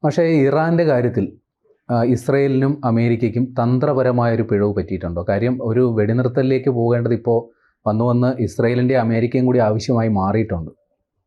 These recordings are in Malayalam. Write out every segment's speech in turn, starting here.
പക്ഷേ ഇറാൻ്റെ കാര്യത്തിൽ ഇസ്രയേലിനും അമേരിക്കയ്ക്കും തന്ത്രപരമായൊരു പിഴവ് പറ്റിയിട്ടുണ്ടോ? കാര്യം ഒരു വെടിനിർത്തലിലേക്ക് പോകേണ്ടത് ഇപ്പോൾ വന്ന് ഇസ്രയേലിൻ്റെ അമേരിക്കയും കൂടി ആവശ്യമായി മാറിയിട്ടുണ്ട്.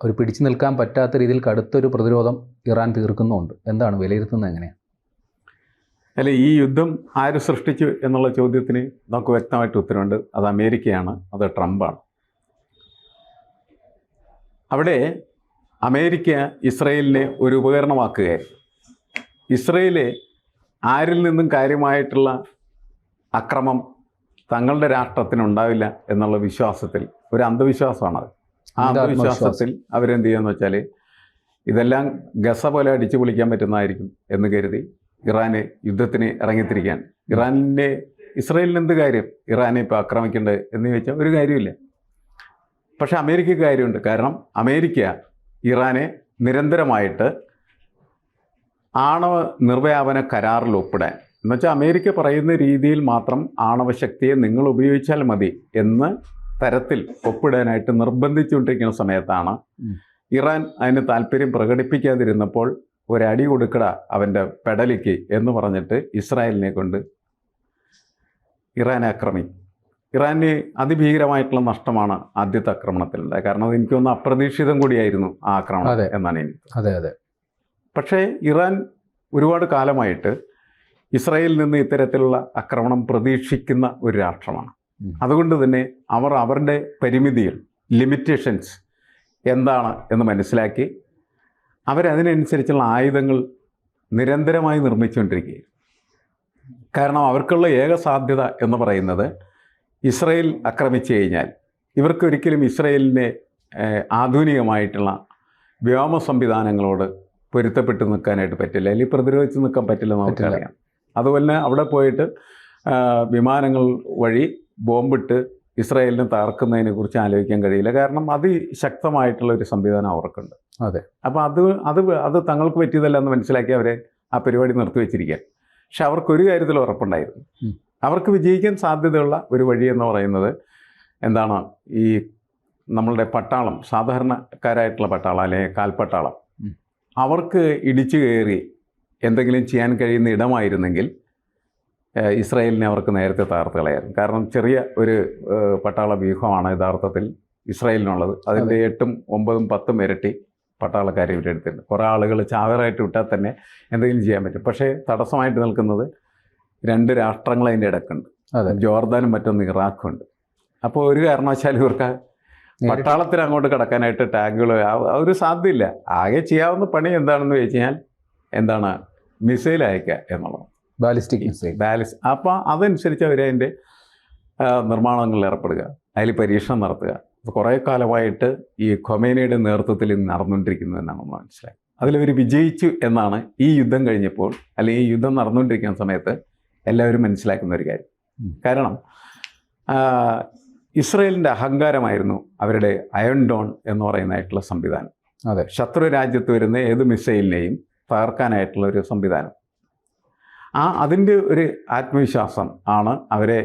ഒരു പിടിച്ചു നിൽക്കാൻ പറ്റാത്ത രീതിയിൽ കടുത്തൊരു പ്രതിരോധം ഇറാൻ തീർക്കുന്നുമുണ്ട്. എന്താണ് വിലയിരുത്തുന്നത്? എങ്ങനെയാണ്? അല്ല, ഈ യുദ്ധം ആര് സൃഷ്ടിച്ചു എന്നുള്ള ചോദ്യത്തിന് നമുക്ക് വ്യക്തമായിട്ട് ഉത്തരവുണ്ട്. അത് അമേരിക്കയാണ്, അത് ട്രംപാണ്. അവിടെ അമേരിക്ക ഇസ്രയേലിനെ ഒരു ഉപകരണമാക്കുകയായിരുന്നു. ഇസ്രയേൽ ആരിൽ നിന്നും കാര്യമായിട്ടുള്ള അക്രമം തങ്ങളുടെ രാഷ്ട്രത്തിനുണ്ടാവില്ല എന്നുള്ള വിശ്വാസത്തിൽ, ഒരു അന്ധവിശ്വാസമാണത്. ആ അന്ധവിശ്വാസത്തിൽ അവരെന്ത് ചെയ്യുകയെന്ന് വെച്ചാൽ ഇതെല്ലാം ഗസ പോലെ അടിച്ചു പൊളിക്കാൻ പറ്റുന്നതായിരിക്കും എന്ന് കരുതി ഇറാന് യുദ്ധത്തിന് ഇറങ്ങിത്തിരിക്കുകയാണ്. ഇസ്രയേലിന് എന്ത് കാര്യം ഇറാനെ ഇപ്പോൾ ആക്രമിക്കേണ്ടത് എന്ന് ചോദിച്ചാൽ ഒരു കാര്യമില്ല. പക്ഷെ അമേരിക്കയ്ക്ക് കാര്യമുണ്ട്. കാരണം അമേരിക്ക ഇറാനെ നിരന്തരമായിട്ട് ആണവ നിർവ്യാപന കരാറിൽ ഒപ്പിടാൻ, എന്നുവെച്ചാൽ അമേരിക്ക പറയുന്ന രീതിയിൽ മാത്രം ആണവശക്തിയെ നിങ്ങൾ ഉപയോഗിച്ചാൽ മതി എന്ന തരത്തിൽ ഒപ്പിടാനായിട്ട് നിർബന്ധിച്ചുകൊണ്ടിരിക്കുന്ന സമയത്താണ് ഇറാൻ അതിന് താല്പര്യം പ്രകടിപ്പിക്കാതിരുന്നപ്പോൾ ഒരടി കൊടുക്കട അവൻ്റെ പെടലിക്ക് എന്ന് പറഞ്ഞിട്ട് ഇസ്രായേലിനെ കൊണ്ട് ഇറാനെ ആക്രമിക്കും. ഇറാന് അതിഭീകരമായിട്ടുള്ള നഷ്ടമാണ് ആദ്യത്തെ ആക്രമണത്തിലുണ്ടായത്. കാരണം അത് എനിക്കൊന്ന് അപ്രതീക്ഷിതം കൂടിയായിരുന്നു ആ ആക്രമണം എന്നാണ് എനിക്ക്. പക്ഷേ ഇറാൻ ഒരുപാട് കാലമായിട്ട് ഇസ്രായേലിൽ നിന്ന് ഇത്തരത്തിലുള്ള ആക്രമണം പ്രതീക്ഷിക്കുന്ന ഒരു രാഷ്ട്രമാണ്. അതുകൊണ്ട് തന്നെ അവർ അവരുടെ പരിമിതികൾ, ലിമിറ്റേഷൻസ് എന്താണ് എന്ന് മനസ്സിലാക്കി അവരതിനനുസരിച്ചുള്ള ആയുധങ്ങൾ നിരന്തരമായി നിർമ്മിച്ചുകൊണ്ടിരിക്കുകയാണ്. കാരണം അവർക്കുള്ള ഏക സാധ്യത എന്ന് പറയുന്നത് ഇസ്രായേൽ ആക്രമിച്ചു കഴിഞ്ഞാൽ ഇവർക്കൊരിക്കലും ഇസ്രായേലിനെ ആധുനികമായിട്ടുള്ള വ്യോമ സംവിധാനങ്ങളോട് പൊരുത്തപ്പെട്ട് നിൽക്കാനായിട്ട് പറ്റില്ല, അല്ലെങ്കിൽ പ്രതിരോധിച്ച് നിൽക്കാൻ പറ്റില്ല എന്ന് നമുക്കറിയാം. അതുപോലെ അവിടെ പോയിട്ട് വിമാനങ്ങൾ വഴി ബോംബിട്ട് ഇസ്രായേലിനെ തകർക്കുന്നതിനെ കുറിച്ച് ആലോചിക്കാൻ കഴിയില്ല. കാരണം അതിശക്തമായിട്ടുള്ള ഒരു സംവിധാനം അവർക്കുണ്ട്. അപ്പോൾ അത് തങ്ങൾക്ക് പറ്റിയതല്ല എന്ന് മനസ്സിലാക്കി അവരെ ആ പരിപാടി നിർത്തിവെച്ചിരിക്കാൻ. പക്ഷെ അവർക്കൊരു കാര്യത്തിൽ ഉറപ്പുണ്ടായിരുന്നു. അവർക്ക് വിജയിക്കാൻ സാധ്യതയുള്ള ഒരു വഴി എന്ന് പറയുന്നത് എന്താണ്, ഈ നമ്മളുടെ പട്ടാളം, സാധാരണക്കാരായിട്ടുള്ള പട്ടാളം അല്ലെങ്കിൽ കാൽപ്പട്ടാളം, അവർക്ക് ഇടിച്ചു കയറി എന്തെങ്കിലും ചെയ്യാൻ കഴിയുന്ന ഇടമായിരുന്നെങ്കിൽ ഇസ്രായേലിനെ അവർക്ക് നേരത്തെ തകർത്ത് കളയായിരുന്നു. കാരണം ചെറിയ ഒരു പട്ടാള വ്യൂഹമാണ് യഥാർത്ഥത്തിൽ ഇസ്രായേലിനുള്ളത്. അതിൻ്റെ 8, 9, 10 ഇരട്ടി പട്ടാളക്കാരെ ഇവിടെ എടുത്തിട്ടുണ്ട്. കുറേ ആളുകൾ ചാവറായിട്ട് വിട്ടാൽ തന്നെ എന്തെങ്കിലും ചെയ്യാൻ പറ്റും. പക്ഷേ തടസ്സമായിട്ട് നിൽക്കുന്നത് 2 രാഷ്ട്രങ്ങൾ അതിൻ്റെ ഇടയ്ക്കുണ്ട്. ജോർദാനും മറ്റൊന്ന് ഇറാഖും ഉണ്ട്. അപ്പോൾ ഒരു കാരണവശാലും ഇവർക്ക് പട്ടാളത്തിന് അങ്ങോട്ട് കടക്കാനായിട്ട് ടാങ്കുകൾ ഒരു സാധ്യതയില്ല. ആകെ ചെയ്യാവുന്ന പണി എന്താണെന്ന് ചോദിച്ചു കഴിഞ്ഞാൽ എന്താണ്, മിസൈൽ അയക്കുക എന്നുള്ളത്, ബാലിസ്റ്റിക് മിസൈൽ. അപ്പോൾ അതനുസരിച്ച് അവരതിൻ്റെ നിർമ്മാണങ്ങളിൽ ഏർപ്പെടുക, അതിൽ പരീക്ഷണം നടത്തുക. കുറേ കാലമായിട്ട് ഈ ഖൊമേനിയുടെ നേതൃത്വത്തിൽ നടന്നുകൊണ്ടിരിക്കുന്നത് എന്നാണ് നമ്മൾ മനസ്സിലായത്. അതിലവർ വിജയിച്ചു എന്നാണ് ഈ യുദ്ധം കഴിഞ്ഞപ്പോൾ, അല്ലെങ്കിൽ ഈ യുദ്ധം നടന്നുകൊണ്ടിരിക്കുന്ന സമയത്ത് എല്ലാവരും മനസ്സിലാക്കുന്ന ഒരു കാര്യം. കാരണം ഇസ്രയേലിൻ്റെ അഹങ്കാരമായിരുന്നു അവരുടെ അയൺ ഡോൺ എന്ന് പറയുന്നതായിട്ടുള്ള സംവിധാനം. ശത്രു രാജ്യത്ത് വരുന്ന ഏത് മിസൈലിനെയും തകർക്കാനായിട്ടുള്ള ഒരു സംവിധാനം. അതിൻ്റെ ഒരു ആത്മവിശ്വാസം ആണ് അവരെ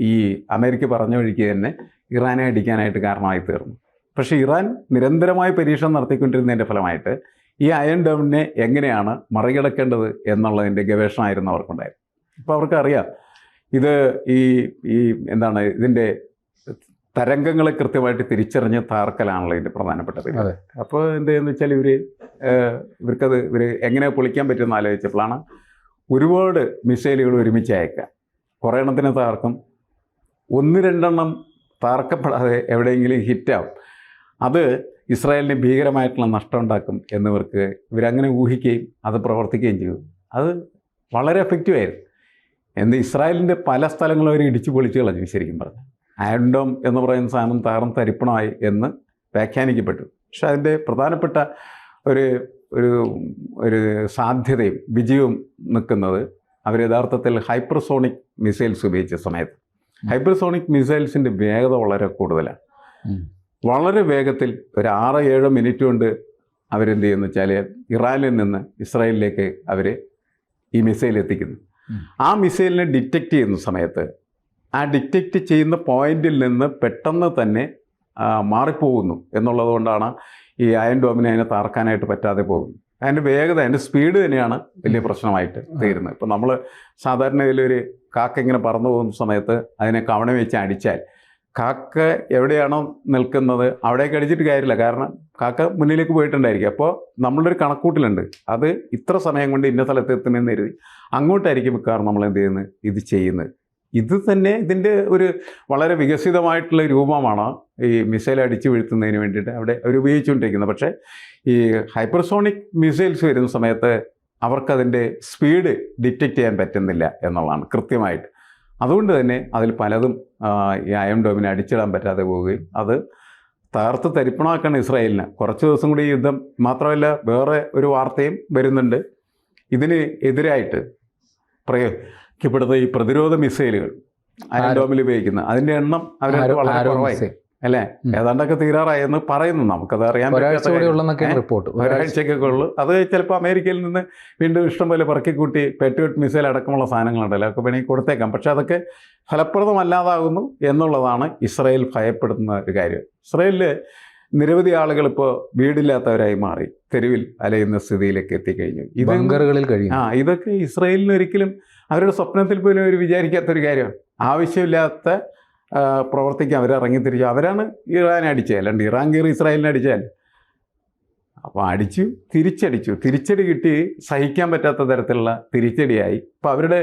ഈ അമേരിക്ക പറഞ്ഞ വഴിക്ക് തന്നെ ഇറാനെ അടിക്കാനായിട്ട് കാരണമായി തീർന്നു. പക്ഷേ ഇറാൻ നിരന്തരമായി പരീക്ഷണം നടത്തിക്കൊണ്ടിരുന്നതിൻ്റെ ഫലമായിട്ട് ഈ അയൺ ഡോമിനെ എങ്ങനെയാണ് മറികടക്കേണ്ടത് എന്നുള്ളതിൻ്റെ ഗവേഷണമായിരുന്നു അവർക്കുണ്ടായത്. അപ്പോൾ അവർക്കറിയാം ഇത് ഈ എന്താണ്, ഇതിൻ്റെ തരംഗങ്ങളെ കൃത്യമായിട്ട് തിരിച്ചറിഞ്ഞ് തകർക്കലാണല്ലോ ഇതിൻ്റെ പ്രധാനപ്പെട്ട പരിപാടി. അപ്പോൾ എന്തെന്ന് വെച്ചാൽ ഇവർ എങ്ങനെ പൊളിക്കാൻ പറ്റുമെന്ന് ആലോചിച്ചപ്പോഴാണ് ഒരുപാട് മിസൈലുകൾ ഒരുമിച്ച് അയക്കുക. കുറേ എണ്ണത്തിന് തകർക്കും, 1-2 എണ്ണം തകർക്കപ്പെടാതെ എവിടെയെങ്കിലും ഹിറ്റാവും. അത് ഇസ്രായേലിന് ഭീകരമായിട്ടുള്ള നഷ്ടം ഉണ്ടാക്കും എന്നിവർക്ക് ഇവരങ്ങനെ ഊഹിക്കുകയും അത് പ്രവർത്തിക്കുകയും ചെയ്തു. അത് വളരെ എഫക്റ്റീവായിരുന്നു. ഇസ്രായേലിൻ്റെ പല സ്ഥലങ്ങളും അവർ ഇടിച്ചു പൊളിച്ച് കളഞ്ഞു. ശരിക്കും പറഞ്ഞു അയൺ ഡോം എന്ന് പറയുന്ന സാധനം തകർന്ന് തരിപ്പണമായി എന്ന് വ്യാഖ്യാനിക്കപ്പെട്ടു. പക്ഷെ അതിൻ്റെ പ്രധാനപ്പെട്ട ഒരു സാധ്യതയും വിജയവും നിൽക്കുന്നത് അവർ യഥാർത്ഥത്തിൽ ഹൈപ്പർസോണിക് മിസൈൽസ് ഉപയോഗിച്ച സമയത്ത്. ഹൈപ്പർസോണിക് മിസൈൽസിൻ്റെ വേഗത വളരെ കൂടുതലാണ്. വളരെ വേഗത്തിൽ ഒരു 6-7 മിനിറ്റ് കൊണ്ട് അവരെന്ത് ചെയ്യുന്നു വെച്ചാൽ ഇറാനിൽ നിന്ന് ഇസ്രായേലിലേക്ക് അവർ ഈ മിസൈൽ എത്തിക്കുന്നു. ആ മിസൈലിനെ ഡിറ്റക്റ്റ് ചെയ്യുന്ന സമയത്ത് ആ ഡിറ്റക്റ്റ് ചെയ്യുന്ന പോയിന്റിൽ നിന്ന് പെട്ടെന്ന് തന്നെ മാറിപ്പോകുന്നു എന്നുള്ളത് കൊണ്ടാണ് ഈ അയൺ ഡോമിനെ അതിനെ തകർക്കാനായിട്ട് പറ്റാതെ പോകുന്നു. അതിൻ്റെ വേഗത, അതിൻ്റെ സ്പീഡ് തന്നെയാണ് വലിയ പ്രശ്നമായിട്ട് തീരുന്നത്. ഇപ്പം നമ്മൾ സാധാരണ ഇതിലൊരു കാക്ക ഇങ്ങനെ പറന്നു പോകുന്ന സമയത്ത് അതിനെ കവണ വെച്ച് അടിച്ചാൽ കാക്ക എവിടെയാണോ നിൽക്കുന്നത് അവിടേക്ക് അടിച്ചിട്ട് കാര്യമില്ല, കാരണം കാക്ക മുന്നിലേക്ക് പോയിട്ടുണ്ടായിരിക്കും. അപ്പോൾ നമ്മളൊരു കണക്കൂട്ടിലുണ്ട്, അത് ഇത്ര സമയം കൊണ്ട് ഇന്ന സ്ഥലത്ത് എത്തുമെന്ന് കരുതി അങ്ങോട്ടായിരിക്കും മിക്കവാറും നമ്മൾ എന്ത് ചെയ്യുന്നത്, ഇത് ചെയ്യുന്നത്. ഇത് തന്നെ ഇതിൻ്റെ ഒരു വളരെ വികസിതമായിട്ടുള്ള രൂപമാണ് ഈ മിസൈൽ അടിച്ചു വീഴ്ത്തുന്നതിന് വേണ്ടിയിട്ട് അവിടെ അവർ ഉപയോഗിച്ചുകൊണ്ടിരിക്കുന്നത്. പക്ഷേ ഈ ഹൈപ്പർസോണിക് മിസൈൽസ് വരുന്ന സമയത്ത് അവർക്കതിൻ്റെ സ്പീഡ് ഡിറ്റക്റ്റ് ചെയ്യാൻ പറ്റുന്നില്ല എന്നുള്ളതാണ് കൃത്യമായിട്ട്. അതുകൊണ്ട് തന്നെ അതിൽ പലതും ഈ അയൺ ഡോമിനെ അടിച്ചിടാൻ പറ്റാതെ പോവുകയും അത് തകർത്ത് തരിപ്പണമാക്കണം ഇസ്രായേലിന്. കുറച്ച് ദിവസം കൂടി യുദ്ധം, മാത്രമല്ല വേറെ ഒരു വാർത്തയും വരുന്നുണ്ട്. ഇതിന് എതിരായിട്ട് പ്രയോഗിക്കപ്പെടുന്ന ഈ പ്രതിരോധ മിസൈലുകൾ അയൺ ഡോമിൽ ഉപയോഗിക്കുന്ന അതിൻ്റെ എണ്ണം അവർ വളരെ കുറവായി അല്ലേ, ഏതാണ്ടൊക്കെ തീരാറായെന്ന് പറയുന്നു. നമുക്കത് അറിയാൻ ഒരാഴ്ചക്കൊക്കെ ഉള്ളൂ. അത് ചിലപ്പോൾ അമേരിക്കയിൽ നിന്ന് വീണ്ടും ഇഷ്ടംപോലെ പറക്കിക്കൂട്ടി പെട്രിയോട്ട് മിസൈൽ അടക്കമുള്ള സാധനങ്ങളുണ്ടല്ലോ, ഒക്കെ വേണമെങ്കിൽ കൊടുത്തേക്കാം. പക്ഷെ അതൊക്കെ ഫലപ്രദമല്ലാതാകുന്നു എന്നുള്ളതാണ് ഇസ്രായേൽ ഭയപ്പെടുന്ന ഒരു കാര്യം. ഇസ്രായേലിൽ നിരവധി ആളുകൾ ഇപ്പോൾ വീടില്ലാത്തവരായി മാറി തെരുവിൽ അലയുന്ന സ്ഥിതിയിലേക്ക് എത്തിക്കഴിഞ്ഞു. ബങ്കറുകളിൽ കഴിയും. ഇതൊക്കെ ഇസ്രായേലിന് ഒരിക്കലും അവരുടെ സ്വപ്നത്തിൽ പോലും അവർ വിചാരിക്കാത്തൊരു കാര്യമാണ്. ആവശ്യമില്ലാത്ത പ്രവർത്തിക്കാൻ അവർ ഇറങ്ങിത്തിരിച്ചു. അവരാണ് ഇറാനെ അടിച്ചത്, അല്ലാണ്ട് ഇറാൻ കയറി ഇസ്രായേലിനെ അടിച്ചാൽ. അപ്പോൾ തിരിച്ചടി കിട്ടി സഹിക്കാൻ പറ്റാത്ത തരത്തിലുള്ള തിരിച്ചടിയായി. ഇപ്പോൾ അവരുടെ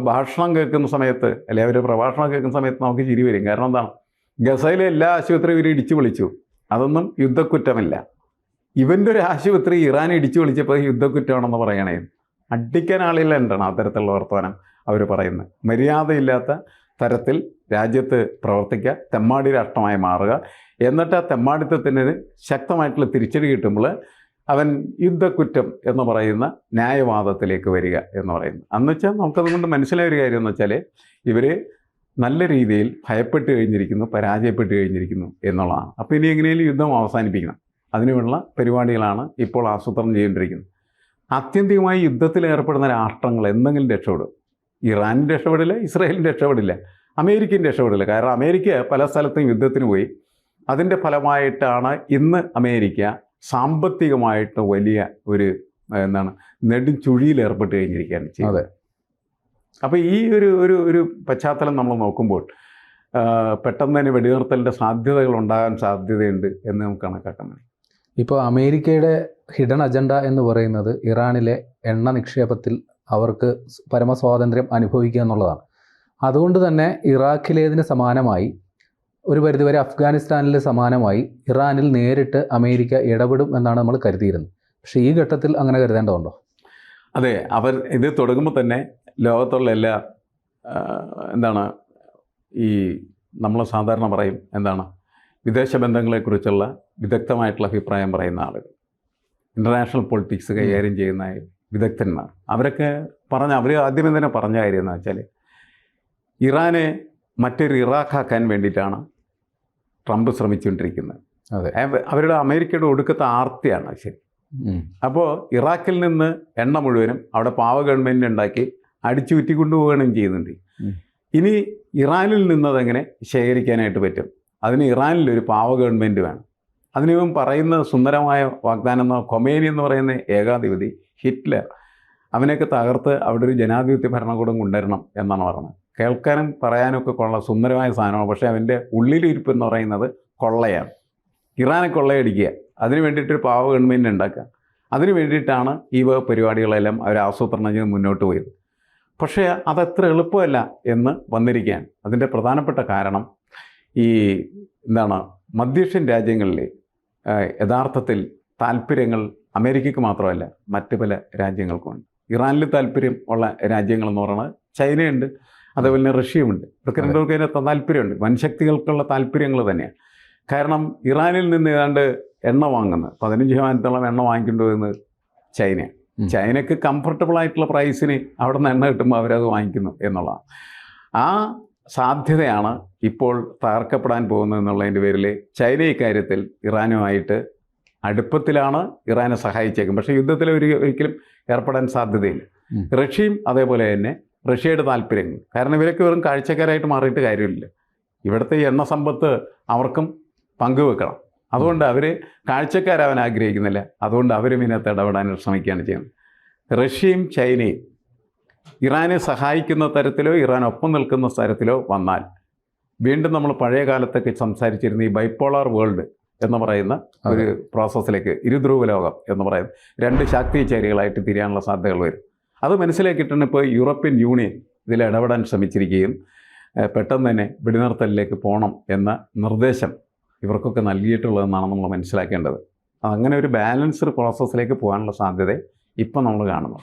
ഭാഷണം കേൾക്കുന്ന സമയത്ത്, അല്ലെങ്കിൽ അവരുടെ പ്രഭാഷണം കേൾക്കുന്ന സമയത്ത് നമുക്ക് ചിരി വരും. കാരണം എന്താണ്, ഗസയിലെ എല്ലാ ആശുപത്രിയും ഇവർ ഇടിച്ചു വിളിച്ചു, അതൊന്നും യുദ്ധക്കുറ്റമല്ല. ഇവൻ്റെ ഒരു ആശുപത്രി ഇറാൻ ഇടിച്ചു വിളിച്ചപ്പോൾ യുദ്ധക്കുറ്റമാണെന്ന് പറയണേ. അടിക്കാൻ ആളില്ല എന്താണ് അത്തരത്തിലുള്ള വർത്തമാനം അവർ പറയുന്നത്. മര്യാദയില്ലാത്ത തരത്തിൽ രാജ്യത്ത് പ്രവർത്തിക്കുക, തെമ്മാടി രാഷ്ട്രമായി മാറുക, എന്നിട്ട് ആ തെമ്മാടിത്തത്തിന് ശക്തമായിട്ടുള്ള തിരിച്ചടി കിട്ടുമ്പോൾ അവൻ യുദ്ധക്കുറ്റം എന്ന് പറയുന്ന ന്യായവാദത്തിലേക്ക് വരിക എന്ന് പറയുന്നു. അന്ന് വെച്ചാൽ നമുക്കതുകൊണ്ട് മനസ്സിലായ ഒരു കാര്യം എന്ന് വെച്ചാൽ ഇവർ നല്ല രീതിയിൽ ഭയപ്പെട്ട് കഴിഞ്ഞിരിക്കുന്നു, പരാജയപ്പെട്ട് കഴിഞ്ഞിരിക്കുന്നു എന്നുള്ളതാണ്. അപ്പോൾ ഇനി എങ്ങനെയും യുദ്ധം അവസാനിപ്പിക്കണം, അതിനുള്ള പരിപാടികളാണ് ഇപ്പോൾ ആസൂത്രണം ചെയ്തുകൊണ്ടിരിക്കുന്നത്. ആത്യന്തികമായി യുദ്ധത്തിൽ ഏർപ്പെടുന്ന രാഷ്ട്രങ്ങൾ എന്തെങ്കിലും രക്ഷപ്പെടും. ഇറാനും രക്ഷപ്പെടില്ല, ഇസ്രായേലും രക്ഷപ്പെടില്ല, അമേരിക്കയും രക്ഷപ്പെടില്ല. കാരണം അമേരിക്ക പല സ്ഥലത്തും യുദ്ധത്തിന് പോയി. അതിൻ്റെ ഫലമായിട്ടാണ് ഇന്ന് അമേരിക്ക സാമ്പത്തികമായിട്ട് വലിയ ഒരു നെടും ചുഴിയിൽ ഏർപ്പെട്ട് കഴിഞ്ഞിരിക്കുകയാണ് ചെയ്യുന്നത്. അപ്പോൾ ഈ ഒരു പശ്ചാത്തലം നമ്മൾ നോക്കുമ്പോൾ പെട്ടെന്ന് തന്നെ വെടിനിർത്തലിൻ്റെ സാധ്യതകൾ ഉണ്ടാകാൻ സാധ്യതയുണ്ട് എന്ന് നമുക്ക് കണക്കാക്കാൻ മതി. ഇപ്പോൾ അമേരിക്കയുടെ ഹിഡൻ അജണ്ട എന്ന് പറയുന്നത് ഇറാനിലെ എണ്ണ നിക്ഷേപത്തിൽ അവർക്ക് പരമസ്വാതന്ത്ര്യം അനുഭവിക്കുക എന്നുള്ളതാണ്. അതുകൊണ്ട് തന്നെ ഇറാഖിലേതിന് സമാനമായി, ഒരു പരിധിവരെ അഫ്ഗാനിസ്ഥാനിൽ സമാനമായി ഇറാനിൽ നേരിട്ട് അമേരിക്ക ഇടപെടും എന്നാണ് നമ്മൾ കരുതിയിരുന്നത്. പക്ഷേ ഈ ഘട്ടത്തിൽ അങ്ങനെ കരുതേണ്ടതുണ്ടോ? അതെ, അവർ ഇത് തുടങ്ങുമ്പോൾ തന്നെ ലോകത്തുള്ള എല്ലാ ഈ നമ്മൾ സാധാരണ പറയും വിദേശ ബന്ധങ്ങളെക്കുറിച്ചുള്ള വിദഗ്ധമായിട്ടുള്ള അഭിപ്രായം പറയുന്ന ആളുകൾ, ഇൻ്റർനാഷണൽ പൊളിറ്റിക്സ് കൈകാര്യം ചെയ്യുന്ന വിദഗ്ധന്മാർ, അവരൊക്കെ അവർ ആദ്യമേ തന്നെ പറഞ്ഞ കാര്യം എന്ന് വെച്ചാൽ ഇറാനെ മറ്റൊരു ഇറാഖാക്കാൻ വേണ്ടിയിട്ടാണ് ട്രംപ് ശ്രമിച്ചുകൊണ്ടിരിക്കുന്നത്. അതെ, അവരുടെ അമേരിക്കയുടെ ഒടുക്കത്തെ ആർത്തിയാണ് ശരി. അപ്പോൾ ഇറാഖിൽ നിന്ന് എണ്ണ മുഴുവനും അവിടെ പാവ ഗവൺമെൻറ് ഉണ്ടാക്കി അടിച്ചു ചുറ്റിക്കൊണ്ടുപോവുകയും ചെയ്യുന്നുണ്ട്. ഇനി ഇറാനിൽ നിന്നതെങ്ങനെ ശേഖരിക്കാനായിട്ട് പറ്റും? അതിന് ഇറാനിലൊരു പാവ ഗവൺമെൻറ് വേണം. അതിനിവൻ പറയുന്ന സുന്ദരമായ വാഗ്ദാനം ഖൊമേനി എന്ന് പറയുന്ന ഏകാധിപതി ഹിറ്റ്ലർ, അവനെയൊക്കെ തകർത്ത് അവിടെ ഒരു ജനാധിപത്യ ഭരണകൂടം കൊണ്ടുവരണം എന്നാണ് പറയുന്നത്. കേൾക്കാനും പറയാനും ഒക്കെ കൊള്ള സുന്ദരമായ സാധനമാണ്. പക്ഷേ അവൻ്റെ ഉള്ളിലിരിപ്പ് എന്ന് പറയുന്നത് കൊള്ളയാണ്. ഇറാനെ കൊള്ളയടിക്കുക, അതിന് വേണ്ടിയിട്ടൊരു പാവ ഗവൺമെൻറ് ഉണ്ടാക്കുക, അതിന് വേണ്ടിയിട്ടാണ് ഈ പരിപാടികളെല്ലാം അവർ ആസൂത്രണം ചെയ്ത് മുന്നോട്ട് പോയത്. പക്ഷേ അതത്ര എളുപ്പമല്ല എന്ന് വന്നിരിക്കുകയാണ്. അതിൻ്റെ പ്രധാനപ്പെട്ട കാരണം ഈ മധ്യേഷ്യൻ രാജ്യങ്ങളിൽ യഥാർത്ഥത്തിൽ താല്പര്യങ്ങൾ അമേരിക്കയ്ക്ക് മാത്രമല്ല മറ്റ് പല രാജ്യങ്ങൾക്കുമുണ്ട്. ഇറാനിൽ താല്പര്യം ഉള്ള രാജ്യങ്ങളെന്ന് പറയുന്നത് ചൈനയുണ്ട്, അതേപോലെ തന്നെ റഷ്യയുമുണ്ട്. ഇവർക്ക് രണ്ടുപേർക്ക് അതിനകത്ത് താല്പര്യമുണ്ട്, വൻശക്തികൾക്കുള്ള താല്പര്യങ്ങൾ തന്നെയാണ്. കാരണം ഇറാനിൽ നിന്ന് ഏതാണ്ട് എണ്ണ വാങ്ങുന്നത് 15% എണ്ണ വാങ്ങിക്കൊണ്ടുപോകുന്നത് ചൈനയാണ്. ചൈനയ്ക്ക് കംഫർട്ടബിൾ ആയിട്ടുള്ള പ്രൈസിന് അവിടെ നിന്ന് എണ്ണ കിട്ടുമ്പോൾ അവരത് വാങ്ങിക്കുന്നു എന്നുള്ളതാണ്. ആ സാധ്യതയാണ് ഇപ്പോൾ തകർക്കപ്പെടാൻ പോകുന്നത് എന്നുള്ളതിൻ്റെ പേരിൽ ചൈന ഇക്കാര്യത്തിൽ ഇറാനുമായിട്ട് അടുപ്പത്തിലാണ്, ഇറാനെ സഹായിച്ചേക്കും. പക്ഷേ യുദ്ധത്തിൽ ഒരിക്കലും ഏർപ്പെടാൻ സാധ്യതയില്ല. റഷ്യയും അതേപോലെ തന്നെ റഷ്യയുടെ താല്പര്യങ്ങൾ, കാരണം ഇവരൊക്കെ വെറും കാഴ്ചക്കാരായിട്ട് മാറിയിട്ട് കാര്യമില്ല. ഇവിടുത്തെ ഈ എണ്ണ സമ്പത്ത് അവർക്കും പങ്കുവെക്കണം. അതുകൊണ്ട് അവർ കാഴ്ചക്കാരാവാൻ ആഗ്രഹിക്കുന്നില്ല. അതുകൊണ്ട് അവരും ഇതിനകത്ത് ഇടപെടാൻ ശ്രമിക്കുകയാണ് ചെയ്യുന്നത്. റഷ്യയും ചൈനയും ഇറാനെ സഹായിക്കുന്ന തരത്തിലോ ഇറാൻ ഒപ്പം നിൽക്കുന്ന തരത്തിലോ വന്നാൽ വീണ്ടും നമ്മൾ പഴയ കാലത്തൊക്കെ സംസാരിച്ചിരുന്ന ഈ ബൈപ്പോളാർ വേൾഡ് എന്ന് പറയുന്ന ഒരു പ്രോസസ്സിലേക്ക്, ഇരുധ്രുവ ലോകം എന്ന് പറയുന്ന രണ്ട് ശാക്തിക ചേരികളായിട്ട് തിരിയാനുള്ള സാധ്യതകൾ വരും. അത് മനസ്സിലാക്കിയിട്ടാണ് ഇപ്പോൾ യൂറോപ്യൻ യൂണിയൻ ഇതിൽ ഇടപെടാൻ ശ്രമിച്ചിരിക്കുകയും പെട്ടെന്ന് തന്നെ വെടിനിർത്തലിലേക്ക് പോകണം എന്ന നിർദ്ദേശം ഇവർക്കൊക്കെ നൽകിയിട്ടുള്ളതെന്നാണ് നമ്മൾ മനസ്സിലാക്കേണ്ടത്. അങ്ങനെ ഒരു ബാലൻസ്ഡ് പ്രോസസ്സിലേക്ക് പോകാനുള്ള സാധ്യത ഇപ്പം നമ്മൾ കാണുന്നു.